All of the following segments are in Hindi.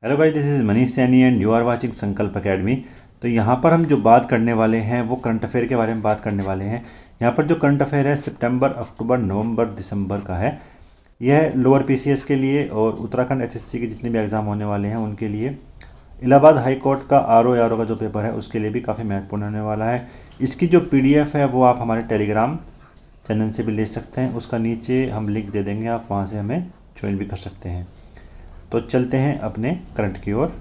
Hello guys, this is Manish Saini and you are watching Sankalp academy. तो यहाँ पर हम जो बात करने वाले हैं वो करंट अफेयर के बारे में बात करने वाले हैं। यहाँ पर जो करंट अफेयर है सितंबर, अक्टूबर, नवंबर, दिसंबर का है। यह लोअर पीसीएस के लिए और उत्तराखंड एचएससी के जितने भी एग्ज़ाम होने वाले हैं उनके लिए। इलाहाबाद हाई कोर्ट का आरओ का जो पेपर है उसके लिए भी काफ़ी महत्वपूर्ण होने वाला है। इसकी जो पीडीएफ है वो आप हमारे टेलीग्राम चैनल से भी ले सकते हैं। उसका नीचे हम लिंक दे देंगे, आप वहाँ से हमें ज्वाइन भी कर सकते हैं। तो चलते हैं अपने करंट की ओर।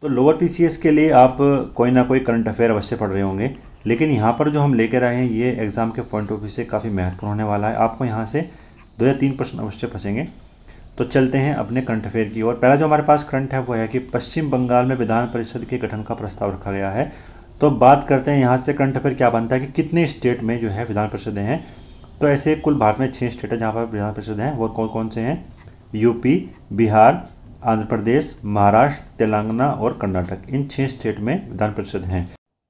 तो लोअर पीसीएस के लिए आप कोई ना कोई करंट अफेयर अवश्य पढ़ रहे होंगे, लेकिन यहाँ पर जो हम लेकर आए हैं ये एग्ज़ाम के पॉइंट ऑफ व्यू से काफ़ी महत्वपूर्ण होने वाला है। आपको यहाँ से 2 या 3 प्रश्न अवश्य फंसेंगे। तो चलते हैं अपने करंट अफेयर की ओर। पहला जो हमारे पास करंट है वो है कि पश्चिम बंगाल में विधान परिषद के गठन का प्रस्ताव रखा गया है। तो बात करते हैं यहाँ से करंट अफेयर क्या बनता है कि कितने स्टेट में जो है विधान परिषदें हैं। तो ऐसे कुल भारत में 6 स्टेट है जहाँ पर विधान परिषद हैं। वो कौन कौन से हैं? यूपी, बिहार, आंध्र प्रदेश, महाराष्ट्र, तेलंगाना और कर्नाटक। इन 6 स्टेट में विधान परिषद हैं।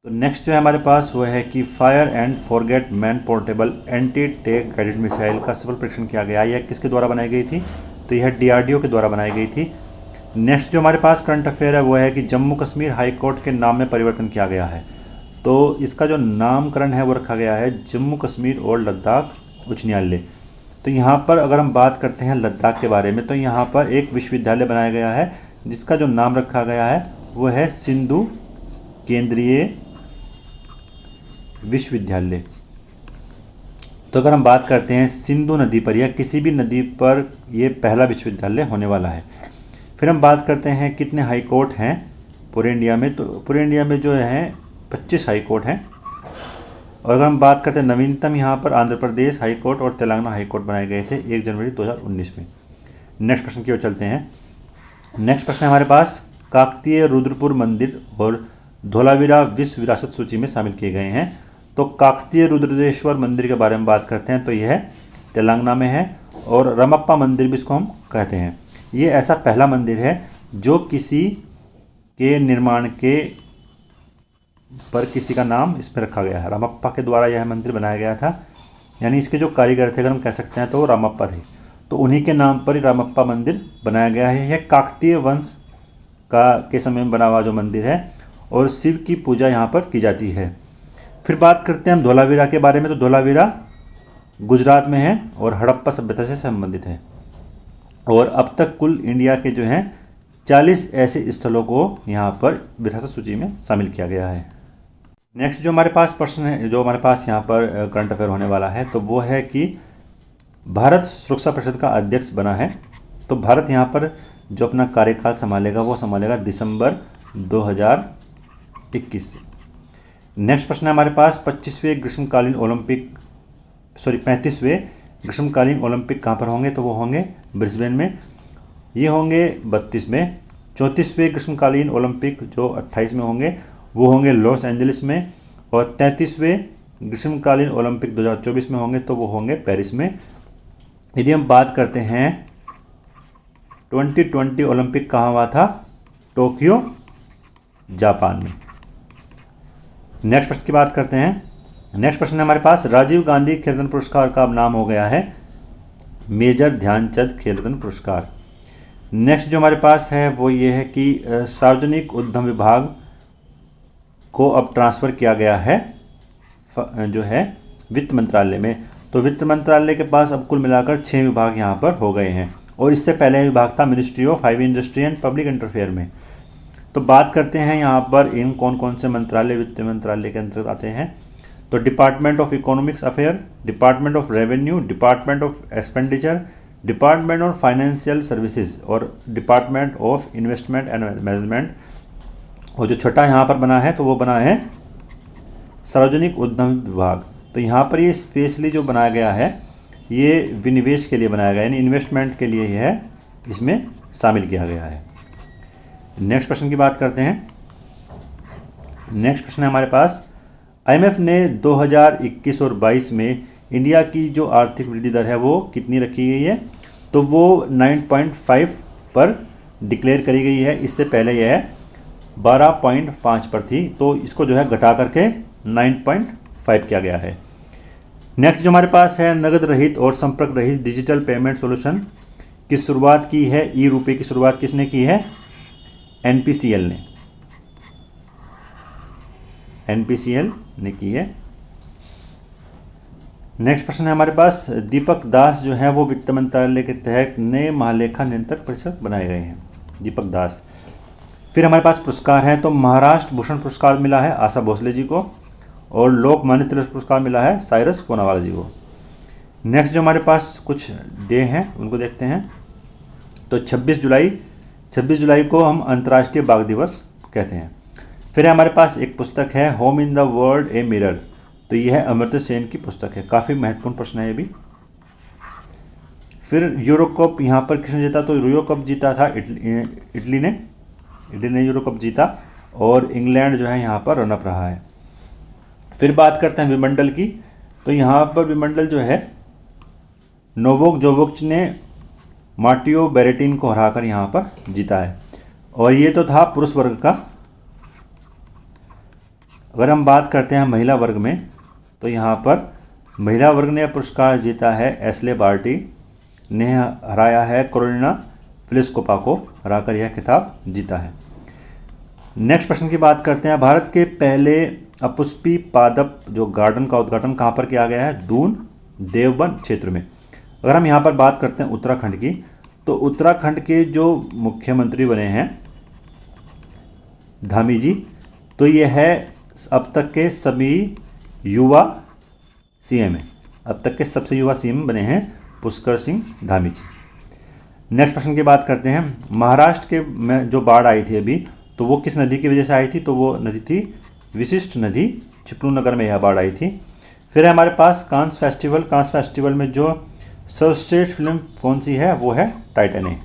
तो नेक्स्ट जो है हमारे पास वो है कि fire and forget man portable anti tank guided missile का सफल परीक्षण किया गया। यह किसके द्वारा बनाई गई थी? तो यह डीआरडीओ के द्वारा बनाई गई थी। नेक्स्ट जो हमारे पास करंट अफेयर है वो है कि जम्मू कश्मीर हाई कोर्ट के नाम में परिवर्तन किया गया है। तो इसका जो नामकरण है वो रखा गया है जम्मू कश्मीर और लद्दाख उच्च न्यायालय। तो यहाँ पर अगर हम बात करते हैं लद्दाख के बारे में, तो यहाँ पर एक विश्वविद्यालय बनाया गया है जिसका जो नाम रखा गया है वो है सिंधु केंद्रीय विश्वविद्यालय। तो अगर हम बात करते हैं सिंधु नदी पर या किसी भी नदी पर, ये पहला विश्वविद्यालय होने वाला है। फिर हम बात करते हैं कितने हाई कोर्ट हैं पूरे इंडिया में। तो पूरे इंडिया में जो है 25 हाई कोर्ट हैं। और अगर हम बात करते हैं नवीनतम, यहाँ पर आंध्र प्रदेश हाई कोर्ट और तेलंगाना हाई कोर्ट बनाए गए थे 1 जनवरी 2019 में। नेक्स्ट प्रश्न की ओर चलते हैं। नेक्स्ट प्रश्न है हमारे पास, काकतीय रुद्रपुर मंदिर और धोलावीरा विश्व विरासत सूची में शामिल किए गए हैं। तो काकतीय रुद्रेश्वर मंदिर के बारे में बात करते हैं तो यह तेलंगाना में है। और रमप्पा मंदिर भी इसको हम कहते हैं। ये ऐसा पहला मंदिर है जो किसी के निर्माण के पर किसी का नाम इसमें रखा गया है। रामप्पा के द्वारा यह मंदिर बनाया गया था, यानी इसके जो कारीगर थे अगर हम कह सकते हैं तो वो रामप्पा थे। तो उन्हीं के नाम पर ही रामप्पा मंदिर बनाया गया है। यह काकतीय वंश के समय में बना हुआ जो मंदिर है और शिव की पूजा यहाँ पर की जाती है। फिर बात करते हैं हम धोलावीरा के बारे में। तो धोलावीरा गुजरात में है और हड़प्पा सभ्यता से संबंधित है। और अब तक कुल इंडिया के जो हैं 40 ऐसे स्थलों को यहाँ पर विरासत सूची में शामिल किया गया है। नेक्स्ट जो हमारे पास प्रश्न है, जो हमारे पास यहाँ पर करंट अफेयर होने वाला है, तो वो है कि भारत सुरक्षा परिषद का अध्यक्ष बना है। तो भारत यहाँ पर जो अपना कार्यकाल संभालेगा वो संभालेगा दिसंबर 2021 से। नेक्स्ट प्रश्न है हमारे पास 35वें ग्रीष्मकालीन ओलंपिक कहाँ पर होंगे? तो वो होंगे ब्रिस्बेन में। ये होंगे 32 में। 34वें ग्रीष्मकालीन ओलंपिक जो 28 में होंगे वो होंगे लॉस एंजलिस में। और 33वें ग्रीष्मकालीन ओलंपिक 2024 में होंगे तो वो होंगे पेरिस में। यदि हम बात करते हैं 2020 ओलंपिक कहाँ हुआ था? टोक्यो, जापान में। नेक्स्ट प्रश्न की बात करते हैं। नेक्स्ट प्रश्न है हमारे पास, राजीव गांधी खेल रत्न पुरस्कार का अब नाम हो गया है मेजर ध्यानचंद खेल रत्न पुरस्कार। नेक्स्ट जो हमारे पास है वो ये है कि सार्वजनिक उद्यम विभाग को अब ट्रांसफ़र किया गया है जो है वित्त मंत्रालय में। तो वित्त मंत्रालय के पास अब कुल मिलाकर 6 विभाग यहाँ पर हो गए हैं। और इससे पहले विभाग था ministry of highway industry and public interfere में। तो बात करते हैं यहाँ पर इन कौन कौन से मंत्रालय वित्त मंत्रालय के अंतर्गत आते हैं। तो department of economics affair, department of revenue, department of expenditure, department of financial services और department of investment and management. और जो छठा यहाँ पर बना है तो वो बना है सार्वजनिक उद्यम विभाग। तो यहाँ पर ये स्पेशली जो बनाया गया है ये विनिवेश के लिए बनाया गया है, यानी इन्वेस्टमेंट के लिए है इसमें शामिल किया गया है। नेक्स्ट प्रश्न की बात करते हैं। नेक्स्ट प्रश्न है हमारे पास, आईएमएफ ने 2021 और 22 में इंडिया की जो आर्थिक वृद्धि दर है वो कितनी रखी गई है? तो वो 9.5 पर डिक्लेयर करी गई है। इससे पहले यह 12.5 पर थी, तो इसको जो है घटा करके 9.5 किया गया है। नेक्स्ट जो हमारे पास है, नगद रहित और संपर्क रहित डिजिटल पेमेंट सॉल्यूशन की शुरुआत की है, ई रुपये की शुरुआत किसने की है? एनपीसीएल ने, एनपीसीएल ने की है। नेक्स्ट प्रश्न है हमारे पास, दीपक दास जो है वो वित्त मंत्रालय के तहत नए महालेखा नियंत्रक परिषद बनाए गए हैं, दीपक दास। फिर हमारे पास पुरस्कार है, तो महाराष्ट्र भूषण पुरस्कार मिला है आशा भोसले जी को, और लोकमान्य तिलक पुरस्कार मिला है साइरस पूनावाला जी को। नेक्स्ट जो हमारे पास कुछ डे हैं उनको देखते हैं। तो 26 जुलाई को हम अंतर्राष्ट्रीय बाघ दिवस कहते हैं। फिर हमारे पास एक पुस्तक है, home in the world a mirror, तो यह है अमर्त्य सेन की पुस्तक है, काफ़ी महत्वपूर्ण प्रश्न है ये भी। फिर यूरो कप यहाँ पर किसने जीता? तो यूरो कप जीता था इटली ने यूरो कप जीता, और इंग्लैंड जो है यहाँ पर रनअप रहा है। फिर बात करते हैं विमंडल की, तो यहाँ पर विमंडल जो है नोवाक जोकोविच ने मार्टियो बेरेटिन को हराकर यहाँ पर जीता है, और ये तो था पुरुष वर्ग का। अगर हम बात करते हैं महिला वर्ग में, तो यहाँ पर महिला वर्ग ने पुरस्कार जीता है, एस्ले बार्टी ने हराया है कैरोलिना प्लिस्कोवा को, हराकर यह खिताब जीता है। नेक्स्ट प्रश्न की बात करते हैं, भारत के पहले अपुष्पी पादप जो गार्डन का उद्घाटन कहाँ पर किया गया है? दून देवबन क्षेत्र में। अगर हम यहाँ पर बात करते हैं उत्तराखंड की, तो उत्तराखंड के जो मुख्यमंत्री बने हैं धामी जी, तो ये है अब तक के सभी युवा सीएम हैं, अब तक के सबसे युवा सीएम बने हैं पुष्कर सिंह धामी जी। नेक्स्ट प्रश्न की बात करते हैं, महाराष्ट्र के में जो बाढ़ आई थी अभी, तो वो किस नदी की वजह से आई थी? तो वो नदी थी विशिष्ट नदी, चिपलू नगर में यह बाढ़ आई थी। फिर है हमारे पास कांस फेस्टिवल में जो सर्वश्रेष्ठ फिल्म कौन सी है? वो है टाइटैनिक।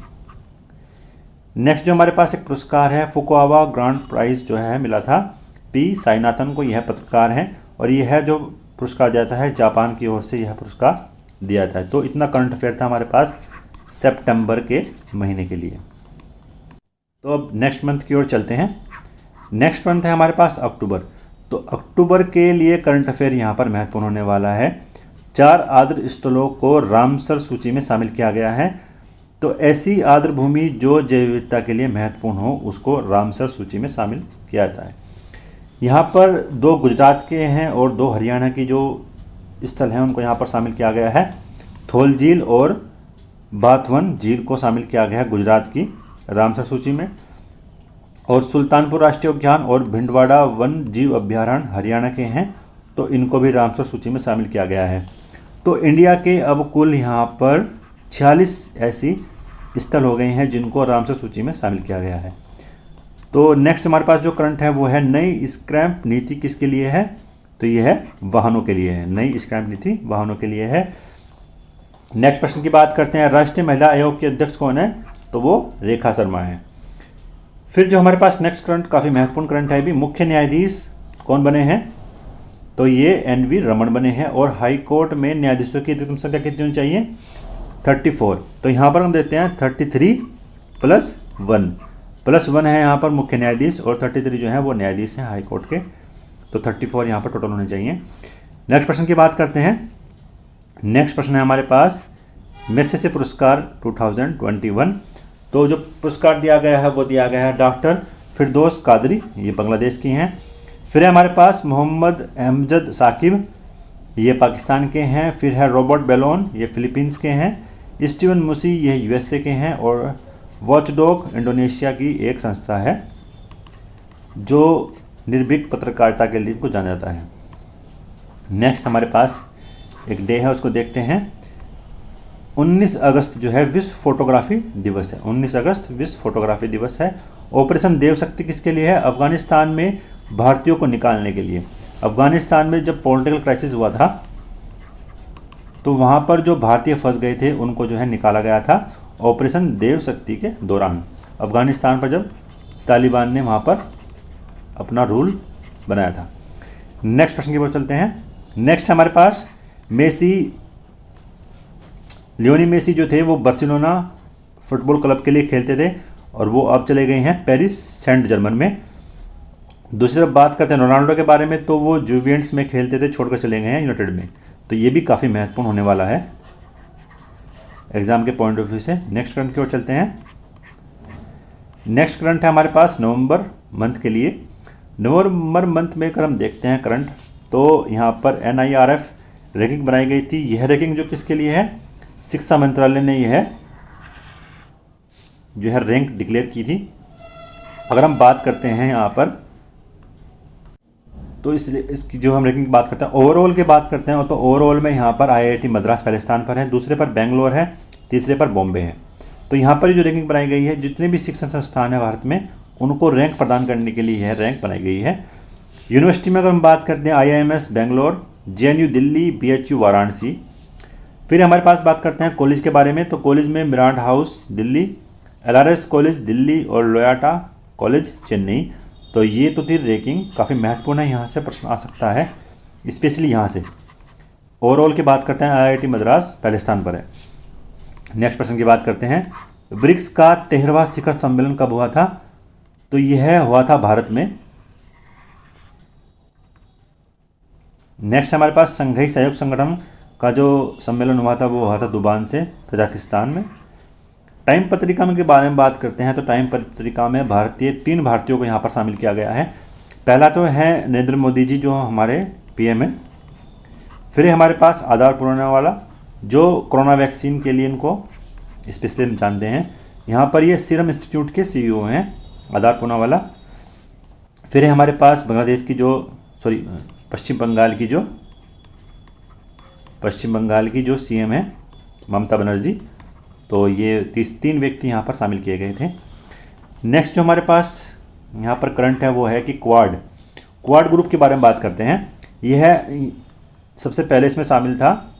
नेक्स्ट जो हमारे पास एक पुरस्कार है, फुकुआवा ग्रांड प्राइज जो है मिला था पी साईनाथन को, यह पत्रकार हैं, और यह है जो पुरस्कार जाता है जापान की ओर से, यह पुरस्कार दिया जाता है। तो इतना करंट अफेयर था हमारे पास सितंबर के महीने के लिए। तो अब नेक्स्ट मंथ की ओर चलते हैं। नेक्स्ट मंथ है हमारे पास अक्टूबर, तो अक्टूबर के लिए करंट अफेयर यहाँ पर महत्वपूर्ण होने वाला है। 4 आर्द्र स्थलों को रामसर सूची में शामिल किया गया है, तो ऐसी आर्द्र भूमि जो जैव विविधता के लिए महत्वपूर्ण हो उसको रामसर सूची में शामिल किया जाता है। यहाँ पर 2 गुजरात के हैं और 2 हरियाणा की जो स्थल हैं उनको यहाँ पर शामिल किया गया है। थोल झील और बाथवन झील को शामिल किया गया है गुजरात की रामसर सूची में, और सुल्तानपुर राष्ट्रीय उद्यान और भिंडवाड़ा वन जीव अभ्यारण्य हरियाणा के हैं, तो इनको भी रामसर सूची में शामिल किया गया है। तो इंडिया के अब कुल यहाँ पर 46 ऐसी स्थल हो गए हैं जिनको रामसर सूची में शामिल किया गया है। तो नेक्स्ट हमारे पास जो करंट है वो है, नई स्क्रैप नीति किसके लिए है? तो ये है वाहनों के लिए है, नई स्क्रैप नीति वाहनों के लिए है। नेक्स्ट प्रश्न की बात करते हैं, राष्ट्रीय महिला आयोग के अध्यक्ष कौन है? तो वो रेखा शर्मा है। फिर जो हमारे पास नेक्स्ट करंट काफ़ी महत्वपूर्ण करंट है भी, मुख्य न्यायाधीश कौन बने हैं? तो ये एन.वी. रमन बने हैं, और हाई कोर्ट में न्यायाधीशों की अधिकतम संख्या कितनी होनी चाहिए? 34। तो यहाँ पर हम देते हैं 33 + 1 है यहाँ पर मुख्य न्यायाधीश, और 33 जो है वो न्यायाधीश हैं हाई कोर्ट के, तो 34 यहाँ पर टोटल होने चाहिए। नेक्स्ट प्रश्न की बात करते हैं। नेक्स्ट प्रश्न है हमारे पास मैग्सेसे पुरस्कार 2021, तो जो पुरस्कार दिया गया है वो दिया गया है डॉक्टर फिरदौस कादरी, ये बांग्लादेश की हैं। फिर है हमारे पास मोहम्मद अहमद साकिब, ये पाकिस्तान के हैं। फिर है रॉबर्ट बेलोन, ये फिलीपींस के हैं। स्टीवन मुसी, ये यूएसए के हैं। और वॉचडॉग इंडोनेशिया की एक संस्था है जो निर्भीक पत्रकारिता के लिए को जाना जाता है। नेक्स्ट हमारे पास एक डे है, उसको देखते हैं। 19 अगस्त जो है विश्व फोटोग्राफी दिवस है, 19 अगस्त विश्व फोटोग्राफी दिवस है। ऑपरेशन देवशक्ति किसके लिए है? अफगानिस्तान में भारतीयों को निकालने के लिए। अफगानिस्तान में जब पॉलिटिकल क्राइसिस हुआ था तो वहाँ पर जो भारतीय फंस गए थे उनको जो है निकाला गया था ऑपरेशन देवशक्ति के दौरान, अफगानिस्तान पर जब तालिबान ने वहाँ पर अपना रूल बनाया था। नेक्स्ट प्रश्न की ओर चलते हैं। नेक्स्ट हमारे पास लियोनेल मेसी जो थे वो बार्सिलोना फुटबॉल क्लब के लिए खेलते थे, और वो अब चले गए हैं पेरिस सेंट जर्मन में। दूसरी तरफ बात करते हैं रोनाल्डो के बारे में, तो वो जुवेंटस में खेलते थे, छोड़कर चले गए हैं यूनाइटेड में, तो ये भी काफ़ी महत्वपूर्ण होने वाला है। एग्ज़ाम के पॉइंट ऑफ व्यू से। नेक्स्ट करंट की ओर चलते हैं। नेक्स्ट करंट है हमारे पास नवंबर मंथ के लिए। नवंबर मंथ में अगर हम देखते हैं करंट, तो यहाँ पर NIRF रैंकिंग बनाई गई थी। यह रैंकिंग जो किसके लिए है, शिक्षा मंत्रालय ने यह जो है रैंक डिक्लेयर की थी। अगर हम बात करते हैं यहाँ पर, तो इसकी जो हम रैंकिंग की बात करते हैं, ओवरऑल की बात करते हैं, तो ओवरऑल में यहाँ पर IIT मद्रास पहले स्थान पर है, दूसरे पर बेंगलोर है, तीसरे पर बॉम्बे है। तो यहाँ पर जो रैंकिंग बनाई गई है, जितने भी शिक्षण संस्थान है भारत में, उनको रैंक प्रदान करने के लिए यह रैंक बनाई गई है। यूनिवर्सिटी में अगर हम बात करते हैं, IIMS Bangalore, JNU Delhi, BHU Varanasi. फिर हमारे पास बात करते हैं कॉलेज के बारे में, तो कॉलेज में Miranda house Delhi, LRS college Delhi और लोयाटा कॉलेज चेन्नई। तो ये तो थी रैंकिंग, काफ़ी महत्वपूर्ण है, यहाँ से प्रश्न आ सकता है, स्पेशली यहाँ से। ओवरऑल की बात करते हैं, IIT मद्रास पहले स्थान पर है। नेक्स्ट प्रश्न की बात करते हैं, ब्रिक्स का 13वां शिखर सम्मेलन कब हुआ था, तो यह हुआ था भारत में। नेक्स्ट हमारे पास संघाई सहयोग संगठन का जो सम्मेलन हुआ था वो हुआ था दुबान से, तजाकिस्तान में। टाइम पत्रिका के बारे में बात करते हैं, तो टाइम पत्रिका में 3 भारतीयों को यहाँ पर शामिल किया गया है। पहला तो है नरेंद्र मोदी जी, जो हमारे PM है। फिर हमारे पास आधार पूनावाला, जो कोरोना वैक्सीन के लिए इनको स्पेशली हम जानते हैं। यहाँ पर ये सीरम इंस्टीट्यूट के CEO हैं, आधार पूनावाला। फिर है हमारे पास बांग्लादेश की जो पश्चिम बंगाल की जो CM है, ममता बनर्जी। तो ये 3 व्यक्ति यहाँ पर शामिल किए गए थे। नेक्स्ट जो हमारे पास यहाँ पर करंट है वो है कि क्वाड ग्रुप के बारे में बात करते हैं। यह सबसे पहले इसमें शामिल था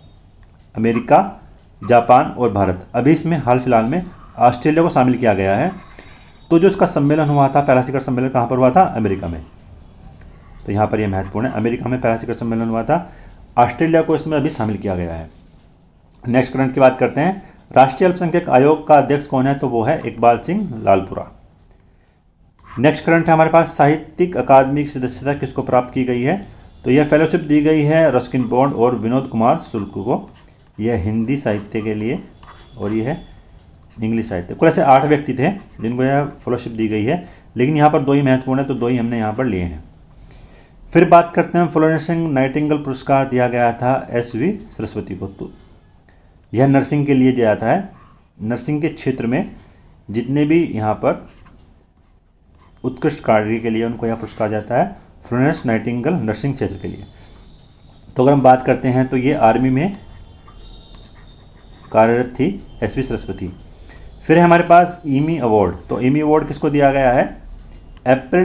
अमेरिका, जापान और भारत। अभी इसमें हाल फिलहाल में ऑस्ट्रेलिया को शामिल किया गया है। तो जो इसका सम्मेलन हुआ था, पहला शिखर सम्मेलन कहाँ पर हुआ था, अमेरिका में। तो यहाँ पर यह महत्वपूर्ण है, अमेरिका में पहला शिखर सम्मेलन हुआ था। ऑस्ट्रेलिया को इसमें अभी शामिल किया गया है। नेक्स्ट करंट की बात करते हैं, राष्ट्रीय अल्पसंख्यक आयोग का अध्यक्ष कौन है, तो वो है इकबाल सिंह लालपुरा। नेक्स्ट करंट है हमारे पास, साहित्यिक अकादमी की सदस्यता किसको प्राप्त की गई है, तो यह फेलोशिप दी गई है रस्किन बॉन्ड और विनोद कुमार शुक्ल को। यह हिंदी साहित्य के लिए और यह है इंग्लिश साहित्य। कुल ऐसे 8 व्यक्ति थे जिनको यह फेलोशिप दी गई है, लेकिन यहाँ पर 2 ही महत्वपूर्ण है, तो 2 ही हमने यहाँ पर लिए हैं। फिर बात करते हैं, फ्लोरेंस नाइटिंगेल पुरस्कार दिया गया था SV सरस्वती को। तो यह नर्सिंग के लिए दिया जाता है। नर्सिंग के क्षेत्र में जितने भी यहाँ पर उत्कृष्ट कार्य के लिए उनको यह पुरस्कार जाता है, फ्लोरेंस नाइटिंगेल नर्सिंग क्षेत्र के लिए। तो अगर हम बात करते हैं, तो ये आर्मी में कार्यरत थी SV सरस्वती। फिर है हमारे पास EMI अवार्ड। तो EMI अवार्ड किसको दिया गया है, एप्पल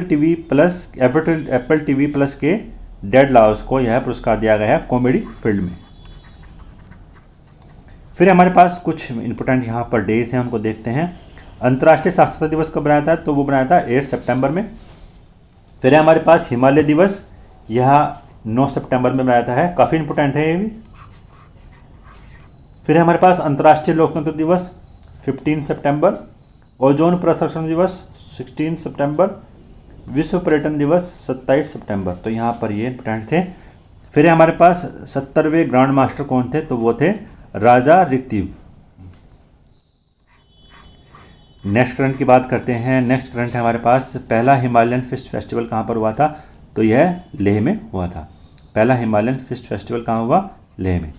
TV प्लस के डेड लाउस को यह पुरस्कार दिया गया है कॉमेडी फील्ड में। फिर हमारे पास कुछ इंपॉर्टेंट यहाँ पर डेज हैं, उनको देखते हैं। अंतर्राष्ट्रीय साक्षरता दिवस कब बनाया था, तो वो बनाया था 8 सितंबर में। फिर है हमारे पास हिमालय दिवस, यह 9 सितंबर में बनाया था, काफ़ी इंपॉर्टेंट है ये भी। फिर है हमारे पास अंतर्राष्ट्रीय लोकतंत्र दिवस 15 सितंबर, ओजोन प्रसंस्करण दिवस 16 सितंबर, विश्व पर्यटन दिवस 27 सितंबर। तो यहाँ पर ये इंपॉर्टेंट थे। फिर है हमारे पास 70वें ग्रैंड मास्टर कौन थे, तो वो थे राजा रिक्तिव। नेक्स्ट करंट की बात करते हैं। नेक्स्ट करंट है हमारे पास, पहला हिमालयन फिस्ट फेस्टिवल कहाँ पर हुआ था, तो यह लेह में हुआ था। पहला हिमालयन फिस्ट फेस्टिवल कहाँ हुआ, लेह में।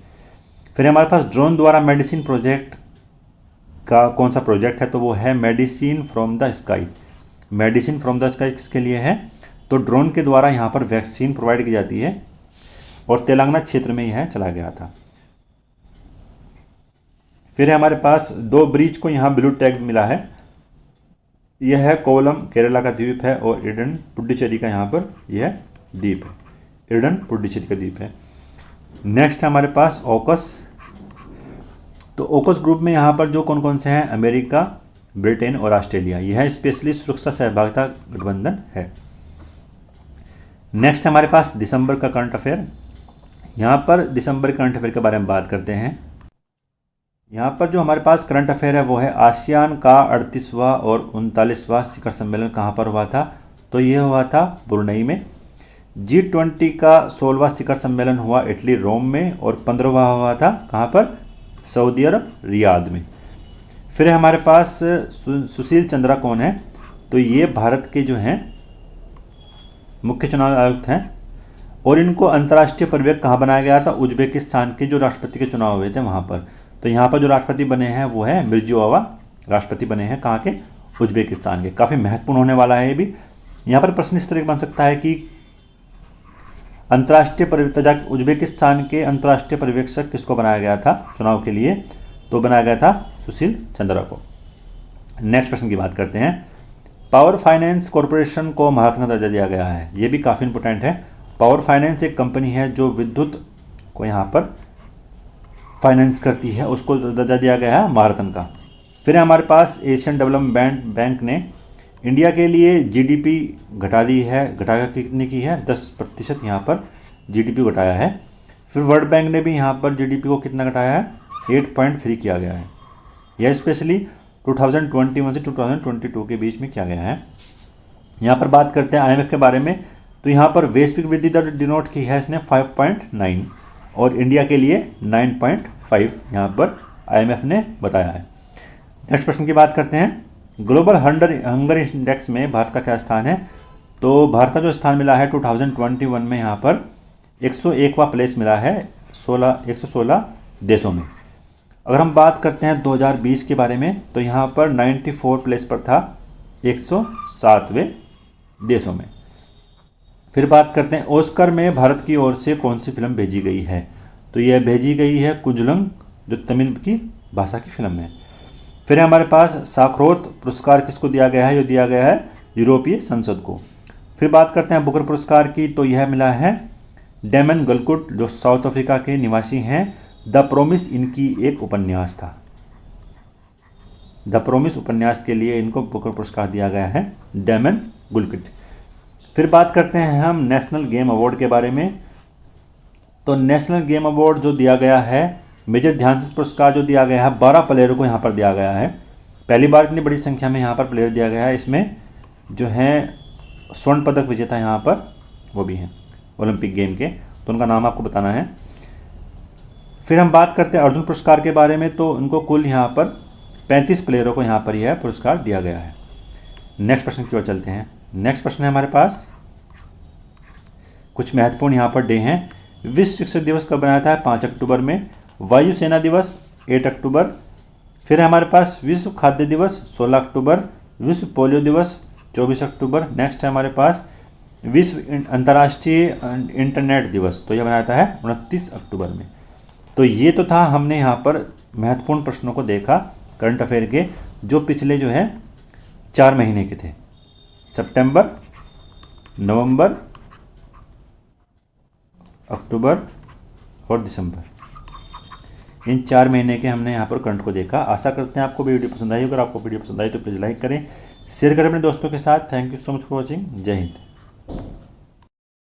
फिर हमारे पास ड्रोन द्वारा मेडिसिन प्रोजेक्ट का कौन सा प्रोजेक्ट है, तो वो है medicine from the sky. Medicine from the sky किसके लिए है, तो ड्रोन के द्वारा यहाँ पर वैक्सीन प्रोवाइड की जाती है और तेलंगाना क्षेत्र में यह चला गया था। फिर है हमारे पास 2 ब्रिज को यहाँ ब्लू टैग मिला है। यह है कोवलम केरला का द्वीप है और इडन पुडुचेरी का यहाँ पर यह द्वीप है, इडन पुडुचेरी का द्वीप है। नेक्स्ट है हमारे पास ओकस। तो ओकस ग्रुप में यहाँ पर जो कौन कौन से हैं, अमेरिका, ब्रिटेन और ऑस्ट्रेलिया। यह स्पेशली सुरक्षा सहभागिता गठबंधन है। नेक्स्ट हमारे पास दिसंबर का करंट अफेयर। यहाँ पर दिसंबर करंट अफेयर के बारे में बात करते हैं। यहाँ पर जो हमारे पास करंट अफेयर है वो है, आसियान का 38वां और 39वां शिखर सम्मेलन कहाँ पर हुआ था, तो ये हुआ था ब्रुनेई में। G20 का 16वां शिखर सम्मेलन हुआ इटली रोम में और 15वां हुआ था कहाँ पर, सऊदी अरब रियाद में। फिर है हमारे पास सुशील चंद्रा कौन है, तो ये भारत के जो हैं मुख्य चुनाव आयुक्त हैं और इनको अंतर्राष्ट्रीय पर्यवेक्षक कहाँ बनाया गया था, उज्बेकिस्तान के जो राष्ट्रपति के चुनाव हुए थे वहाँ पर। तो यहाँ पर जो राष्ट्रपति बने हैं वो है मिर्जियोवा, राष्ट्रपति बने हैं कहाँ के, उज्बेकिस्तान के। काफ़ी महत्वपूर्ण होने वाला है ये भी। यहाँ पर प्रश्न इस तरह बन सकता है कि अंतर्राष्ट्रीय पर्यवेक्षक, उज्बेकिस्तान के अंतर्राष्ट्रीय पर्यवेक्षक किसको बनाया गया था चुनाव के लिए, तो बनाया गया था सुशील चंद्रा को। नेक्स्ट प्रश्न की बात करते हैं। पावर फाइनेंस कॉरपोरेशन को महारत्न दर्जा दिया गया है, ये भी काफ़ी इंपॉर्टेंट है। पावर फाइनेंस एक कंपनी है जो विद्युत को यहाँ पर फाइनेंस करती है, उसको दर्जा दिया गया है महारत्न का। फिर हमारे पास एशियन डेवलपमेंट बैंक ने इंडिया के लिए जीडीपी घटा दी है, घटा कितनी की है, 10% यहाँ पर जीडीपी घटाया है। फिर वर्ल्ड बैंक ने भी यहाँ पर जीडीपी को कितना घटाया है, 8.3 किया गया है। यह स्पेशली 2021 से 2022 के बीच में किया गया है। यहाँ पर बात करते हैं आईएमएफ के बारे में, तो यहाँ पर वैश्विक वृद्धि दर डिनोट की है इसने 5.9 और इंडिया के लिए 9.5 यहाँ पर आईएमएफ ने बताया है। नेक्स्ट प्रश्न की बात करते हैं। ग्लोबल हंगर इंडेक्स में भारत का क्या स्थान है, तो भारत का जो स्थान मिला है 2021 में यहाँ पर 101वां प्लेस मिला है 116 देशों में। अगर हम बात करते हैं 2020 के बारे में, तो यहाँ पर 94 प्लेस पर था 107वें देशों में। फिर बात करते हैं ऑस्कर में भारत की ओर से कौन सी फिल्म भेजी गई है, तो यह भेजी गई है कुंजलम, जो तमिल की भाषा की फिल्म है। फिर हमारे पास साखरोत पुरस्कार किसको दिया गया है, ये दिया गया है यूरोपीय संसद को। फिर बात करते हैं बुकर पुरस्कार की, तो यह मिला है डेमन गलकुट जो साउथ अफ्रीका के निवासी हैं। द प्रोमिस इनकी एक उपन्यास था, द प्रोमिस उपन्यास के लिए इनको बुकर पुरस्कार दिया गया है, डेमन गुलकुट। फिर बात करते हैं हम नेशनल गेम अवार्ड के बारे में, तो नेशनल गेम अवार्ड जो दिया गया है, मेजर ध्यानचंद पुरस्कार जो दिया गया है 12 प्लेयरों को यहाँ पर दिया गया है। पहली बार इतनी बड़ी संख्या में यहाँ पर प्लेयर दिया गया है। इसमें जो है स्वर्ण पदक विजेता यहाँ पर वो भी हैं ओलंपिक गेम के, तो उनका नाम आपको बताना है। फिर हम बात करते हैं अर्जुन पुरस्कार के बारे में, तो उनको कुल यहाँ पर 35 प्लेयरों को यहाँ पर यह पुरस्कार दिया गया है। नेक्स्ट प्रश्न की ओर चलते हैं। नेक्स्ट प्रश्न है हमारे पास, कुछ महत्वपूर्ण यहाँ पर डे हैं। विश्व शिक्षक दिवस कब बनाया था, 5 अक्टूबर में। वायुसेना दिवस 8 अक्टूबर। फिर हमारे पास विश्व खाद्य दिवस 16 अक्टूबर। विश्व पोलियो दिवस 24 अक्टूबर। नेक्स्ट है हमारे पास विश्व अंतर्राष्ट्रीय इंटरनेट दिवस, तो यह बनाया था है 29 अक्टूबर में। तो ये तो था, हमने यहाँ पर महत्वपूर्ण प्रश्नों को देखा करंट अफेयर के, जो पिछले जो है 4 महीने के थे, सितंबर, नवंबर, अक्टूबर और दिसंबर। इन 4 महीने के हमने यहाँ पर करंट को देखा। आशा करते हैं आपको वीडियो पसंद आई। अगर आपको वीडियो पसंद आई तो प्लीज़ लाइक करें, शेयर करें अपने दोस्तों के साथ। Thank you so much for watching. जय हिंद।